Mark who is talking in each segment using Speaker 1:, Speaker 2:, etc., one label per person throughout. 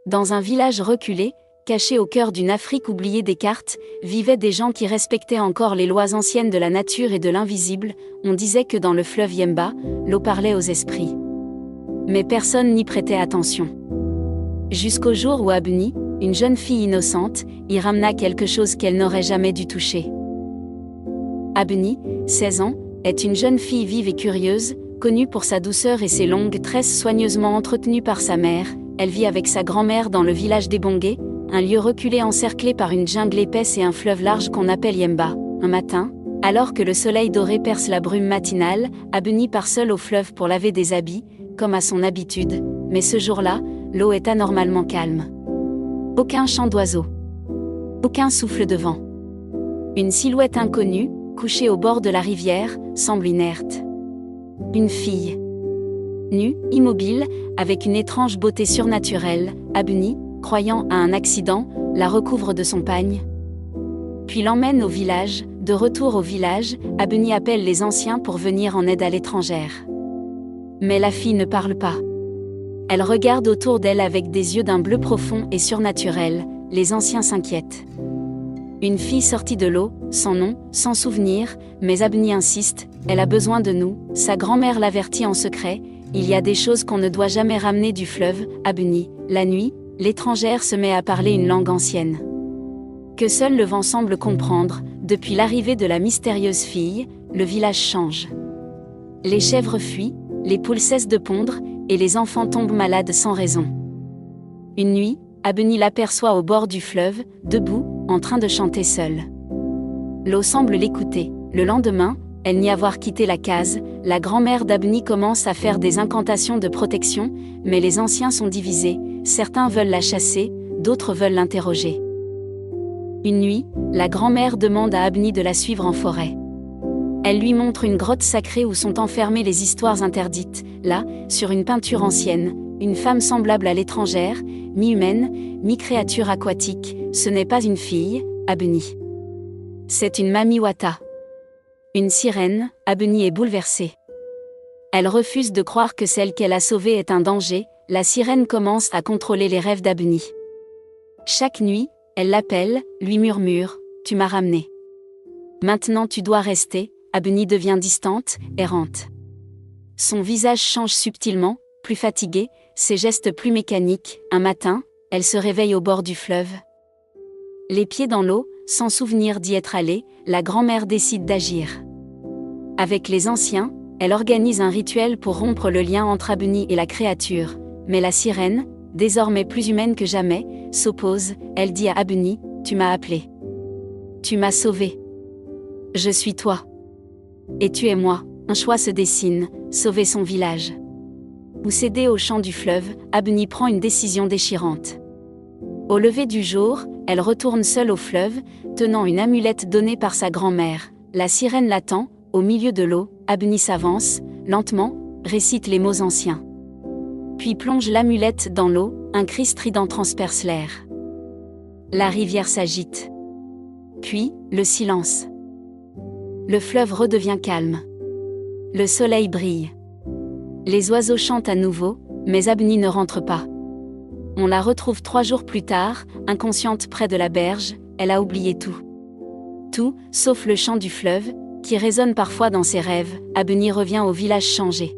Speaker 1: Dans un village reculé, caché au cœur d'une Afrique oubliée des cartes, vivaient des gens qui respectaient encore les lois anciennes de la nature et de l'invisible. On disait que dans le fleuve Yemba, l'eau parlait aux esprits. Mais personne n'y prêtait attention. Jusqu'au jour où Abuni, une jeune fille innocente, y ramena quelque chose qu'elle n'aurait jamais dû toucher. Abuni, 16 ans, est une jeune fille vive et curieuse, connue pour sa douceur et ses longues tresses soigneusement entretenues par sa mère. Elle vit avec sa grand-mère dans le village des Bongé, un lieu reculé encerclé par une jungle épaisse et un fleuve large qu'on appelle Yemba. Un matin, alors que le soleil doré perce la brume matinale, Abuni part seule au fleuve pour laver des habits, comme à son habitude, mais ce jour-là, l'eau est anormalement calme. Aucun chant d'oiseaux. Aucun souffle de vent. Une silhouette inconnue, couchée au bord de la rivière, semble inerte. Une fille. Nue, immobile, avec une étrange beauté surnaturelle, Abuni, croyant à un accident, la recouvre de son pagne. Puis l'emmène au village. De retour au village, Abuni appelle les anciens pour venir en aide à l'étrangère. Mais la fille ne parle pas. Elle regarde autour d'elle avec des yeux d'un bleu profond et surnaturel. Les anciens s'inquiètent. Une fille sortie de l'eau, sans nom, sans souvenir, mais Abuni insiste, elle a besoin de nous. Sa grand-mère l'avertit en secret, il y a des choses qu'on ne doit jamais ramener du fleuve. Abuni, la nuit, l'étrangère se met à parler une langue ancienne que seul le vent semble comprendre. Depuis l'arrivée de la mystérieuse fille, le village change. Les chèvres fuient, les poules cessent de pondre, et les enfants tombent malades sans raison. Une nuit, Abuni l'aperçoit au bord du fleuve, debout, en train de chanter seule. L'eau semble l'écouter. Le lendemain, elle n'y avoir quitté la case, la grand-mère d'Abuni commence à faire des incantations de protection, mais les anciens sont divisés, certains veulent la chasser, d'autres veulent l'interroger. Une nuit, la grand-mère demande à Abuni de la suivre en forêt. Elle lui montre une grotte sacrée où sont enfermées les histoires interdites. Là, sur une peinture ancienne, une femme semblable à l'étrangère, mi-humaine, mi-créature aquatique, ce n'est pas une fille, Abuni. C'est une Mamiwata. Une sirène. Abuni est bouleversée. Elle refuse de croire que celle qu'elle a sauvée est un danger. La sirène commence à contrôler les rêves d'Abuni. Chaque nuit, elle l'appelle, lui murmure, « Tu m'as ramené. Maintenant tu dois rester ». Abuni devient distante, errante. Son visage change subtilement, plus fatigué, ses gestes plus mécaniques. Un matin, elle se réveille au bord du fleuve. Les pieds dans l'eau, sans souvenir d'y être allée, la grand-mère décide d'agir. Avec les anciens, elle organise un rituel pour rompre le lien entre Abuni et la créature. Mais la sirène, désormais plus humaine que jamais, s'oppose. Elle dit à Abuni, « Tu m'as appelé. Tu m'as sauvé. Je suis toi. Et tu es moi ». Un choix se dessine, sauver son village. Ou céder au chant du fleuve, Abuni prend une décision déchirante. Au lever du jour, elle retourne seule au fleuve, tenant une amulette donnée par sa grand-mère. La sirène l'attend, au milieu de l'eau. Abuni s'avance, lentement, récite les mots anciens. Puis plonge l'amulette dans l'eau, un cri strident transperce l'air. La rivière s'agite. Puis, le silence. Le fleuve redevient calme. Le soleil brille. Les oiseaux chantent à nouveau, mais Abuni ne rentre pas. On la retrouve 3 jours plus tard, inconsciente près de la berge. Elle a oublié tout. Tout, sauf le chant du fleuve, qui résonne parfois dans ses rêves. Abuni revient au village changé.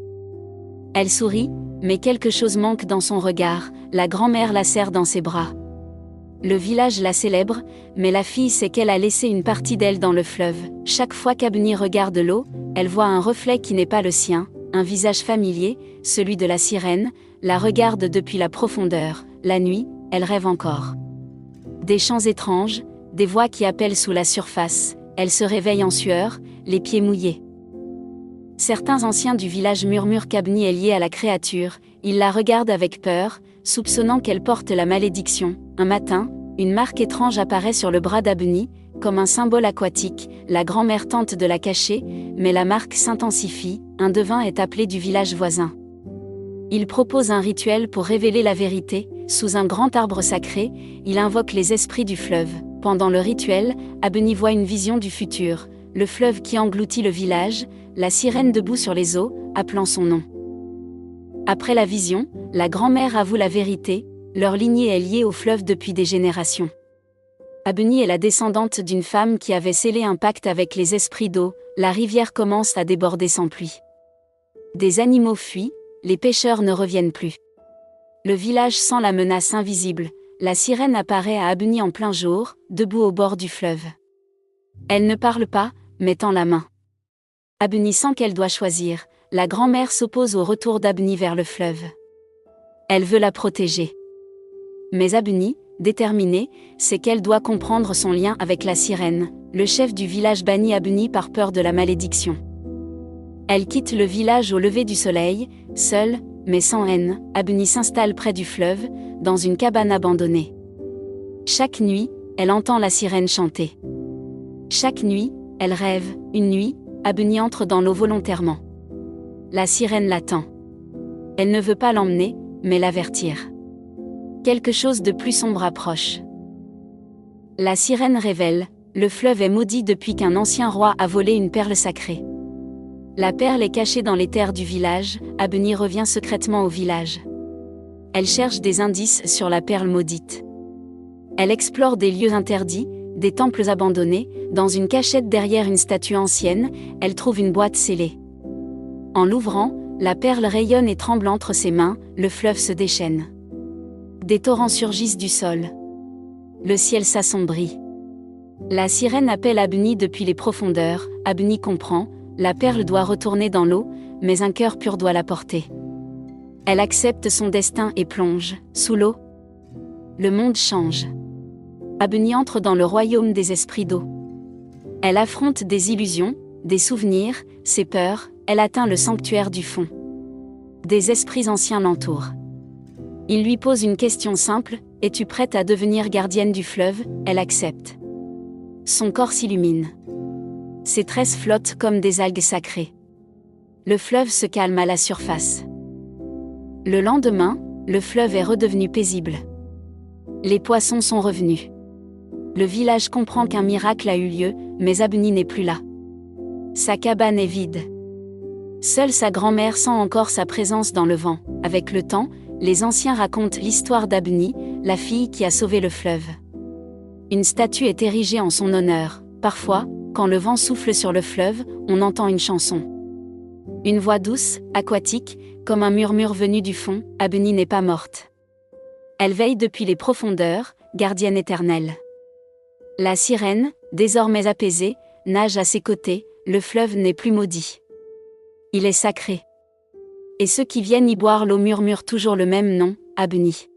Speaker 1: Elle sourit, mais quelque chose manque dans son regard. La grand-mère la serre dans ses bras. Le village la célèbre, mais la fille sait qu'elle a laissé une partie d'elle dans le fleuve. Chaque fois qu'Abuni regarde l'eau, elle voit un reflet qui n'est pas le sien, un visage familier, celui de la sirène, la regarde depuis la profondeur. La nuit, elle rêve encore. Des chants étranges, des voix qui appellent sous la surface. Elle se réveille en sueur, les pieds mouillés. Certains anciens du village murmurent qu'Abuni est liée à la créature. Ils la regardent avec peur, soupçonnant qu'elle porte la malédiction. Un matin, une marque étrange apparaît sur le bras d'Abuni, comme un symbole aquatique. La grand-mère tente de la cacher, mais la marque s'intensifie. Un devin est appelé du village voisin. Il propose un rituel pour révéler la vérité. Sous un grand arbre sacré, il invoque les esprits du fleuve. Pendant le rituel, Abuni voit une vision du futur. Le fleuve qui engloutit le village, la sirène debout sur les eaux, appelant son nom. Après la vision, la grand-mère avoue la vérité. leur lignée est liée au fleuve depuis des générations. Abuni est la descendante d'une femme qui avait scellé un pacte avec les esprits d'eau, la rivière commence à déborder sans pluie. Des animaux fuient, les pêcheurs ne reviennent plus. Le village sent la menace invisible, la sirène apparaît à Abuni en plein jour, debout au bord du fleuve. Elle ne parle pas, mais tend la main. Abuni sent qu'elle doit choisir, la grand-mère s'oppose au retour d'Abuni vers le fleuve. Elle veut la protéger. Mais Abuni, déterminée, sait qu'elle doit comprendre son lien avec la sirène, le chef du village bannit Abuni par peur de la malédiction. Elle quitte le village au lever du soleil, seule, mais sans haine, Abuni s'installe près du fleuve, dans une cabane abandonnée. Chaque nuit, elle entend la sirène chanter. Chaque nuit, elle rêve, une nuit, Abuni entre dans l'eau volontairement. La sirène l'attend. Elle ne veut pas l'emmener, mais l'avertir. Quelque chose de plus sombre approche. La sirène révèle, le fleuve est maudit depuis qu'un ancien roi a volé une perle sacrée. La perle est cachée dans les terres du village, Abuni revient secrètement au village. Elle cherche des indices sur la perle maudite. Elle explore des lieux interdits, des temples abandonnés, dans une cachette derrière une statue ancienne, elle trouve une boîte scellée. En l'ouvrant, la perle rayonne et tremble entre ses mains, le fleuve se déchaîne. Des torrents surgissent du sol. Le ciel s'assombrit. La sirène appelle Abuni depuis les profondeurs, Abuni comprend, la perle doit retourner dans l'eau, mais un cœur pur doit la porter. Elle accepte son destin et plonge, sous l'eau. Le monde change. Abuni entre dans le royaume des esprits d'eau. Elle affronte des illusions, des souvenirs, ses peurs, elle atteint le sanctuaire du fond. Des esprits anciens l'entourent. Il lui pose une question simple, es-tu prête à devenir gardienne du fleuve? Elle accepte. Son corps s'illumine. Ses tresses flottent comme des algues sacrées. Le fleuve se calme à la surface. Le lendemain, le fleuve est redevenu paisible. Les poissons sont revenus. Le village comprend qu'un miracle a eu lieu, mais Abuni n'est plus là. Sa cabane est vide. Seule sa grand-mère sent encore sa présence dans le vent. Avec le temps, les anciens racontent l'histoire d'Abuni, la fille qui a sauvé le fleuve. Une statue est érigée en son honneur. Parfois, quand le vent souffle sur le fleuve, on entend une chanson. Une voix douce, aquatique, comme un murmure venu du fond, Abuni n'est pas morte. Elle veille depuis les profondeurs, gardienne éternelle. La sirène, désormais apaisée, nage à ses côtés, le fleuve n'est plus maudit. Il est sacré. Et ceux qui viennent y boire l'eau murmurent toujours le même nom, Abuni.